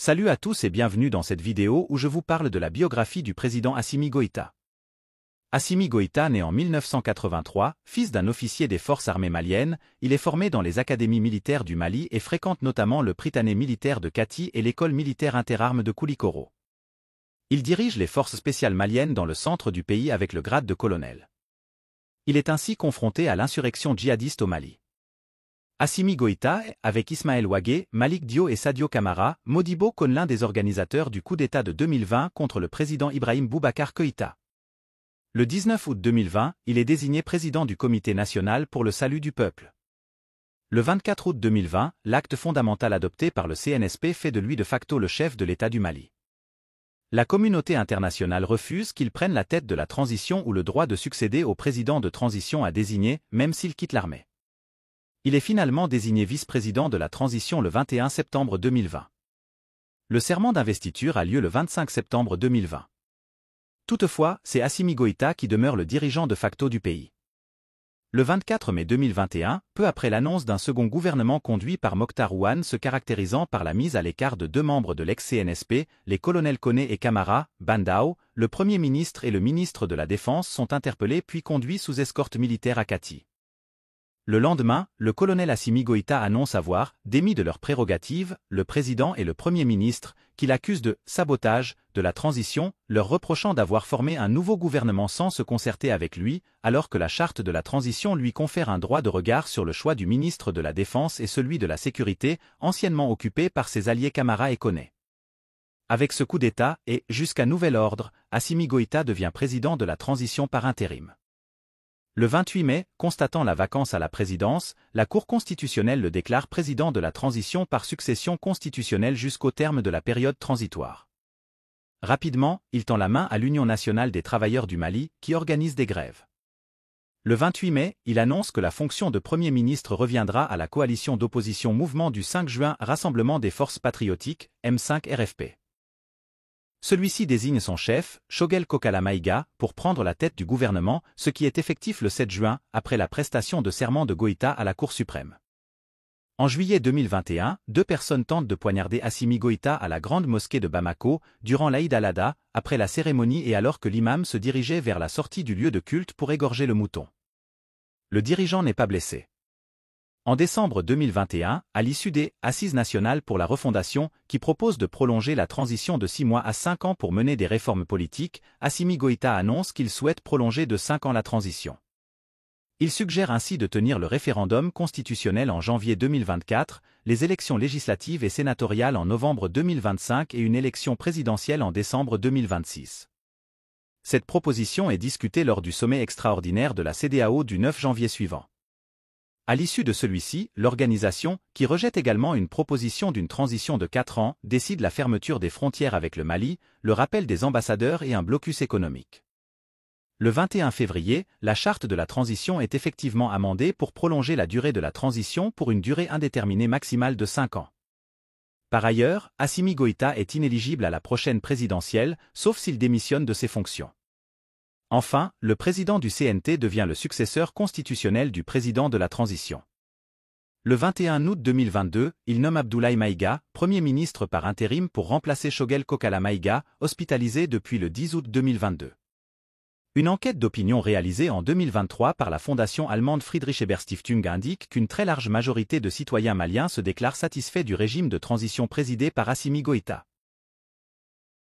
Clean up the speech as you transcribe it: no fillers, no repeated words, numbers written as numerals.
Salut à tous et bienvenue dans cette vidéo où je vous parle de la biographie du président Assimi Goïta. Assimi Goïta naît en 1983, fils d'un officier des forces armées maliennes, il est formé dans les académies militaires du Mali et fréquente notamment le Prytanée militaire de Kati et l'école militaire interarmes de Koulikoro. Il dirige les forces spéciales maliennes dans le centre du pays avec le grade de colonel. Il est ainsi confronté à l'insurrection djihadiste au Mali. Assimi Goïta, avec Ismaël Ouagué, Malik Dio et Sadio Camara, Modibo Kone l'un des organisateurs du coup d'État de 2020 contre le président Ibrahim Boubacar Keïta. Le 19 août 2020, il est désigné président du Comité national pour le salut du peuple. Le 24 août 2020, l'acte fondamental adopté par le CNSP fait de lui de facto le chef de l'État du Mali. La communauté internationale refuse qu'il prenne la tête de la transition ou le droit de succéder au président de transition à désigner, même s'il quitte l'armée. Il est finalement désigné vice-président de la transition le 21 septembre 2020. Le serment d'investiture a lieu le 25 septembre 2020. Toutefois, c'est Assimi Goïta qui demeure le dirigeant de facto du pays. Le 24 mai 2021, peu après l'annonce d'un second gouvernement conduit par Mokhtar Ouane se caractérisant par la mise à l'écart de deux membres de l'ex-CNSP, les colonels Kone et Camara, Bandao, le Premier ministre et le ministre de la Défense sont interpellés puis conduits sous escorte militaire à Kati. Le lendemain, le colonel Assimi Goïta annonce avoir démis de leurs prérogatives le président et le premier ministre, qu'il accuse de sabotage de la transition, leur reprochant d'avoir formé un nouveau gouvernement sans se concerter avec lui, alors que la charte de la transition lui confère un droit de regard sur le choix du ministre de la Défense et celui de la Sécurité, anciennement occupé par ses alliés Camara et Kone. Avec ce coup d'État et jusqu'à nouvel ordre, Assimi Goïta devient président de la transition par intérim. Le 28 mai, constatant la vacance à la présidence, la Cour constitutionnelle le déclare président de la transition par succession constitutionnelle jusqu'au terme de la période transitoire. Rapidement, il tend la main à l'Union nationale des travailleurs du Mali, qui organise des grèves. Le 28 mai, il annonce que la fonction de Premier ministre reviendra à la coalition d'opposition Mouvement du 5 juin Rassemblement des forces patriotiques, M5-RFP. Celui-ci désigne son chef, Choguel Kokala Maïga, pour prendre la tête du gouvernement, ce qui est effectif le 7 juin, après la prestation de serment de Goïta à la Cour suprême. En juillet 2021, deux personnes tentent de poignarder Assimi Goïta à la grande mosquée de Bamako, durant l'Aïd al-Adha, après la cérémonie et alors que l'imam se dirigeait vers la sortie du lieu de culte pour égorger le mouton. Le dirigeant n'est pas blessé. En décembre 2021, à l'issue des Assises nationales pour la refondation, qui proposent de prolonger la transition de 6 mois à 5 ans pour mener des réformes politiques, Assimi Goïta annonce qu'il souhaite prolonger de 5 ans la transition. Il suggère ainsi de tenir le référendum constitutionnel en janvier 2024, les élections législatives et sénatoriales en novembre 2025 et une élection présidentielle en décembre 2026. Cette proposition est discutée lors du sommet extraordinaire de la CEDEAO du 9 janvier suivant. À l'issue de celui-ci, l'organisation, qui rejette également une proposition d'une transition de 4 ans, décide la fermeture des frontières avec le Mali, le rappel des ambassadeurs et un blocus économique. Le 21 février, la charte de la transition est effectivement amendée pour prolonger la durée de la transition pour une durée indéterminée maximale de 5 ans. Par ailleurs, Assimi Goïta est inéligible à la prochaine présidentielle, sauf s'il démissionne de ses fonctions. Enfin, le président du CNT devient le successeur constitutionnel du président de la transition. Le 21 août 2022, il nomme Abdoulaye Maïga, Premier ministre par intérim pour remplacer Choguel Kokala Maïga, hospitalisé depuis le 10 août 2022. Une enquête d'opinion réalisée en 2023 par la fondation allemande Friedrich Ebert Stiftung indique qu'une très large majorité de citoyens maliens se déclarent satisfaits du régime de transition présidé par Assimi Goïta.